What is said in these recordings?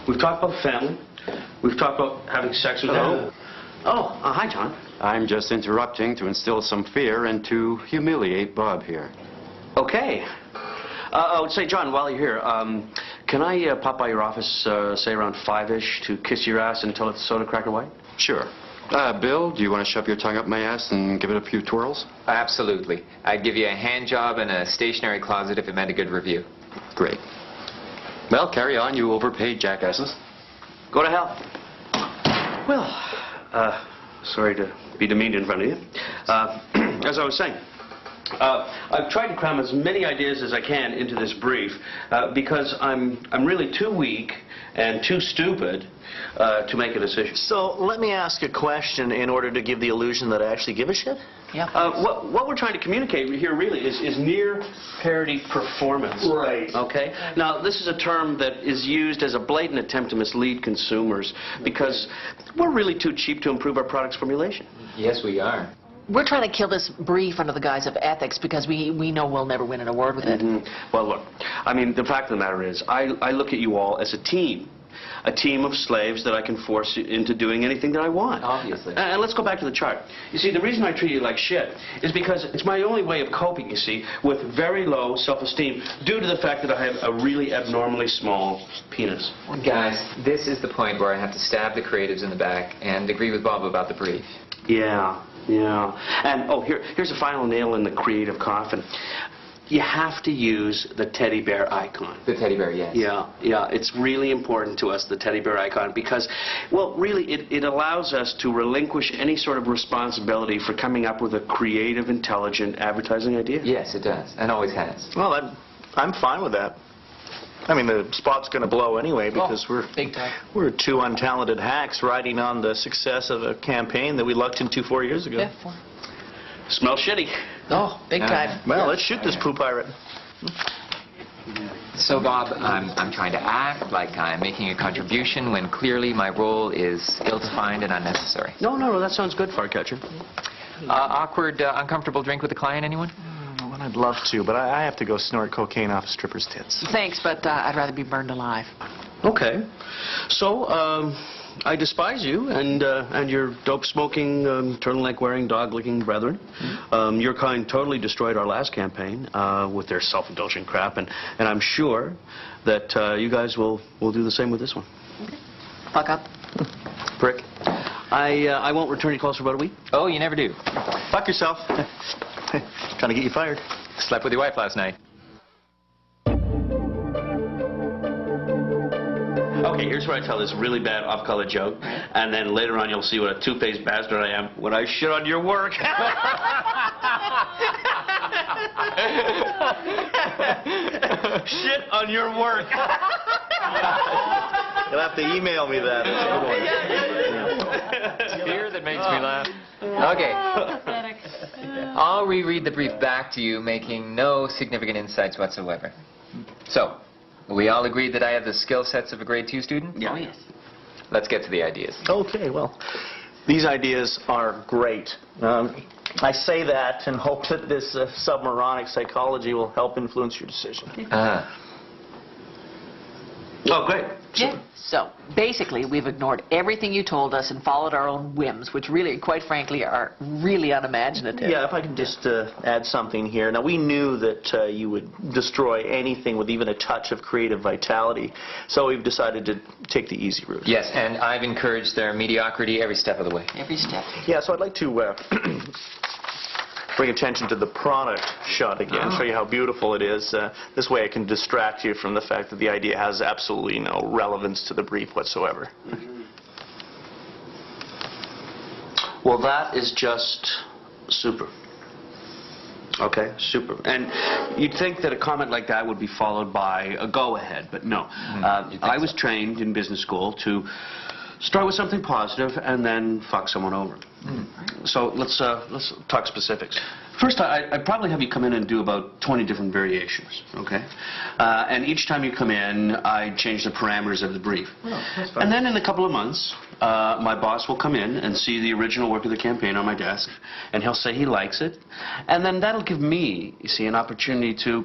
We've talked about family. We've talked about having sex with them. Hi, John. I'm just interrupting to instill some fear and to humiliate Bob here. Okay. Say, John, while you're here, can I pop by your office, say around 5-ish, to kiss your ass until it's soda cracker white? Sure. Bill, do you want to shove your tongue up my ass and give it a few twirls? Absolutely. I'd give you a hand job and a stationery closet if it meant a good review. Great. Well, carry on, you overpaid jackasses. Go to hell. Well, sorry to be demeaned in front of you. As I was saying, I've tried to cram as many ideas as I can into this brief because I'm really too weak and too stupid to make a decision. So let me ask a question in order to give the illusion that I actually give a shit. Yeah. What we're trying to communicate here really is near parity performance. Right. Okay? Now, this is a term that is used as a blatant attempt to mislead consumers because we're really too cheap to improve our product's formulation. Yes, we are. We're trying to kill this brief under the guise of ethics because we know we'll never win an award with it. Well, look, I mean, the fact of the matter is, I look at you all as a team of slaves that I can force into doing anything that I want. Obviously. And let's go back to the chart. You see, the reason I treat you like shit is because it's my only way of coping, you see, with very low self-esteem due to the fact that I have a really abnormally small penis. Well, guys, this is the point where I have to stab the creatives in the back and agree with Bob about the brief. Yeah. And, here's a final nail in the creative coffin. You have to use the teddy bear icon. The teddy bear, yes. Yeah, it's really important to us, the teddy bear icon, because, well, really, it allows us to relinquish any sort of responsibility for coming up with a creative, intelligent advertising idea. Yes, it does, and always has. Well, I'm fine with that. I mean, the spot's going to blow anyway because we're two untalented hacks riding on the success of a campaign that we lucked into 4 years ago. Yeah, Smells shitty. Oh, big time. Well, let's shoot this poo pirate. So, Bob, I'm trying to act like I'm making a contribution when clearly my role is ill-defined and unnecessary. No, that sounds good, Farcatcher. Awkward, uncomfortable drink with the client, anyone? Well, I'd love to, but I have to go snort cocaine off a stripper's tits. Thanks, but I'd rather be burned alive. Okay. So, I despise you and your dope-smoking, turtleneck-wearing, dog-licking brethren. Your kind totally destroyed our last campaign with their self-indulgent crap, and I'm sure that you guys will do the same with this one. Okay. Fuck up. Prick. I won't return your calls for about a week. Oh, you never do. Fuck yourself. Trying to get you fired. Slept with your wife last night. Okay, here's where I tell this really bad off-color joke, and then later on you'll see what a two-faced bastard I am when I shit on your work. Shit on your work. You'll have to email me that. Fear that makes me laugh. Okay. I'll reread the brief back to you, making no significant insights whatsoever. So, we all agreed that I have the skill sets of a grade 2 student? Yeah. Oh, yes. Let's get to the ideas. Okay, well, these ideas are great. I say that and hope that this submoronic psychology will help influence your decision. Oh, great. Yeah. So, basically, we've ignored everything you told us and followed our own whims, which really, quite frankly, are really unimaginative. Yeah, if I can just add something here. Now, we knew that you would destroy anything with even a touch of creative vitality, so we've decided to take the easy route. Yes, and I've encouraged their mediocrity every step of the way. Every step. Yeah, so I'd like to bring attention to the product shot again, show you how beautiful it is. This way I can distract you from the fact that the idea has absolutely no relevance to the brief whatsoever. Well, that is just super. Okay, super. And you'd think that a comment like that would be followed by a go-ahead, but no. I was trained in business school to start with something positive and then fuck someone over. So let's talk specifics. First, I'd probably have you come in and do about 20 different variations, okay? And each time you come in, I change the parameters of the brief. Oh, that's fine. And then in a couple of months, my boss will come in and see the original work of the campaign on my desk, and he'll say he likes it. And then that'll give me, you see, an opportunity to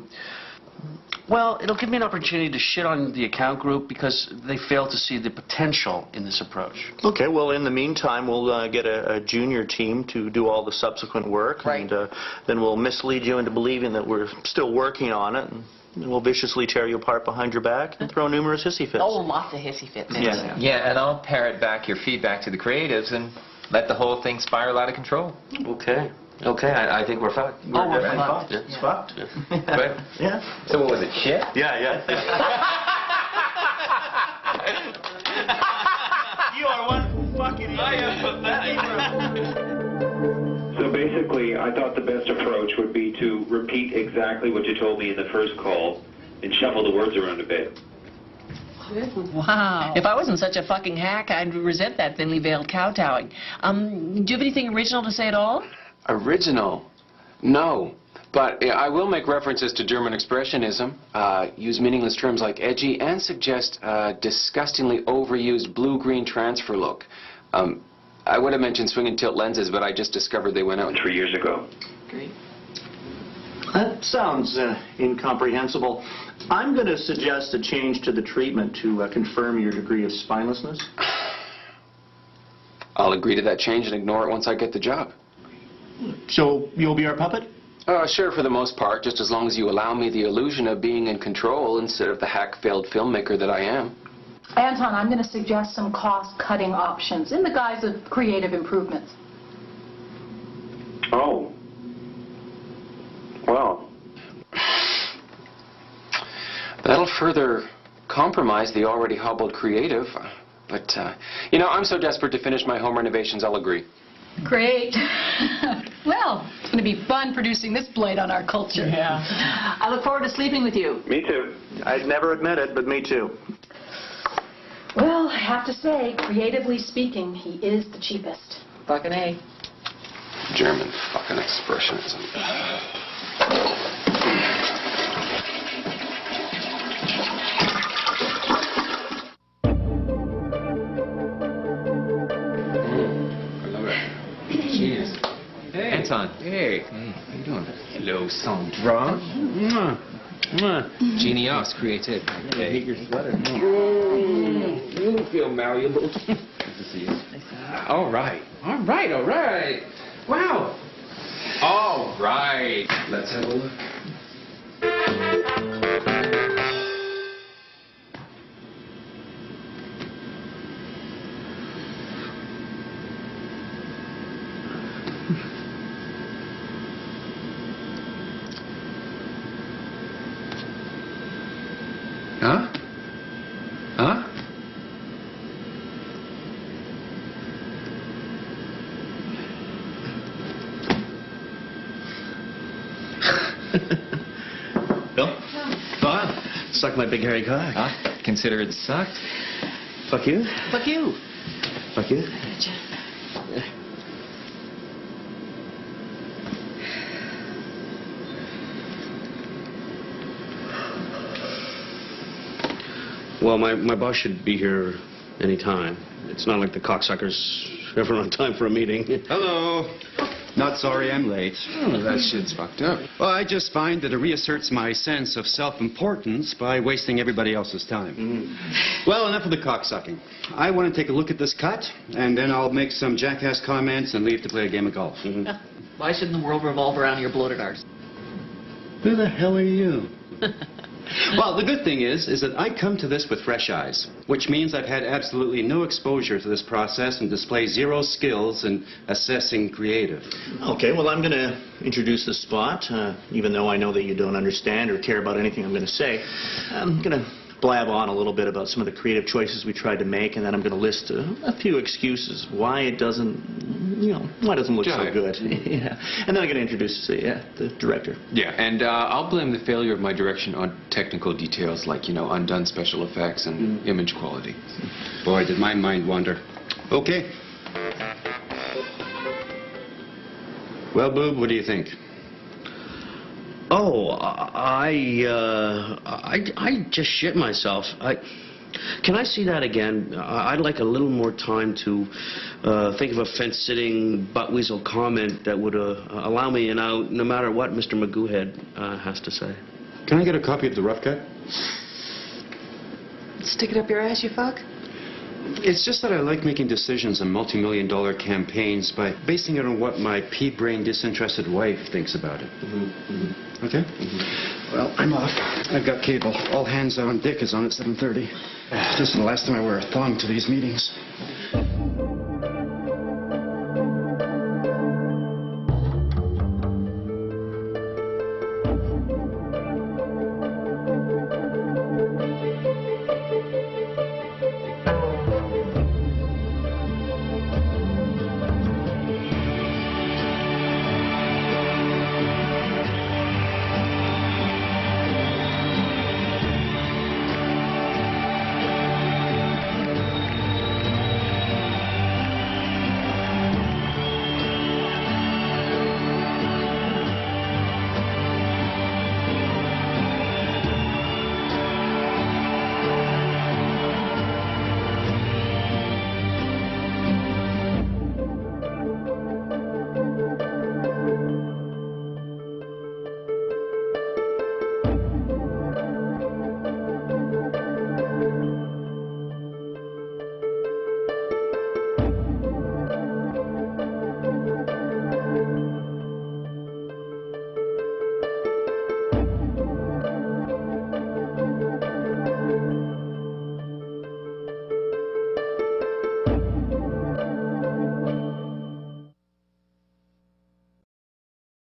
Well, it'll give me an opportunity to shit on the account group because they fail to see the potential in this approach. Okay, well, in the meantime, we'll get a junior team to do all the subsequent work. Right. And then we'll mislead you into believing that we're still working on it. And we'll viciously tear you apart behind your back and throw numerous hissy fits. Oh, lots of hissy fits. Yeah. Yeah, and I'll parrot back your feedback to the creatives and let the whole thing spiral out of control. Okay. Okay, I think we're fucked. Oh, we're definitely fucked. Yeah. It's fucked. Yeah. Right? Yeah. So what was it, shit? Yeah. You are one fucking idiot. I am pathetic. So basically, I thought the best approach would be to repeat exactly what you told me in the first call and shuffle the words around a bit. Wow. If I wasn't such a fucking hack, I'd resent that thinly veiled kowtowing. Do you have anything original to say at all? Original? No. But I will make references to German expressionism, use meaningless terms like edgy, and suggest a disgustingly overused blue-green transfer look. I would have mentioned swing and tilt lenses, but I just discovered they went out 3 years ago. Great. That sounds incomprehensible. I'm going to suggest a change to the treatment to confirm your degree of spinelessness. I'll agree to that change and ignore it once I get the job. So you'll be our puppet? Sure, for the most part, just as long as you allow me the illusion of being in control instead of the hack-failed filmmaker that I am. Anton, I'm going to suggest some cost-cutting options in the guise of creative improvements. Oh. Well. That'll further compromise the already hobbled creative. But, you know, I'm so desperate to finish my home renovations, I'll agree. Great. Well, it's going to be fun producing this blight on our culture. Yeah. I look forward to sleeping with you. Me too. I'd never admit it, but me too. Well, I have to say, creatively speaking, he is the cheapest. Fucking A. German fucking expressionism. Anton. Hey. How you doing? Hello, Sandra. Genius, creative. I hate your sweater. You feel malleable. Good to see you. All right. Wow. All right. Let's have a look. Huh? Bill? Bob? Suck my big hairy cock. Huh? Consider it sucked. Fuck you? Fuck you. Fuck you? Well, my boss should be here any time. It's not like the cocksuckers ever on time for a meeting. Hello. Not sorry I'm late. Oh, that shit's fucked up. Well, I just find that it reasserts my sense of self-importance by wasting everybody else's time. Well, enough of the cocksucking. I want to take a look at this cut, and then I'll make some jackass comments and leave to play a game of golf. Why shouldn't the world revolve around your bloated arse? Who the hell are you? Well, the good thing is that I come to this with fresh eyes, which means I've had absolutely no exposure to this process and display zero skills in assessing creative. Okay, well, I'm going to introduce the spot, even though I know that you don't understand or care about anything I'm going to say. I'm going to blab on a little bit about some of the creative choices we tried to make, and then I'm going to list a few excuses why it doesn't, why it doesn't look so good. Yeah. And then I'm going to introduce the director. Yeah, and I'll blame the failure of my direction on technical details like, undone special effects and image quality. Boy, did my mind wander. Okay. Well, Boob, what do you think? Oh, I just shit myself. Can I see that again? I'd like a little more time to think of a fence-sitting butt-weasel comment that would allow me an out, no matter what Mr. Magoohead has to say. Can I get a copy of the rough cut? Stick it up your ass, you fuck. It's just that I like making decisions on multi-million-dollar campaigns by basing it on what my pea-brain disinterested wife thinks about it. Okay? Well, I'm off. I've got cable. All hands on. Dick is on at 7:30. This is the last time I wear a thong to these meetings.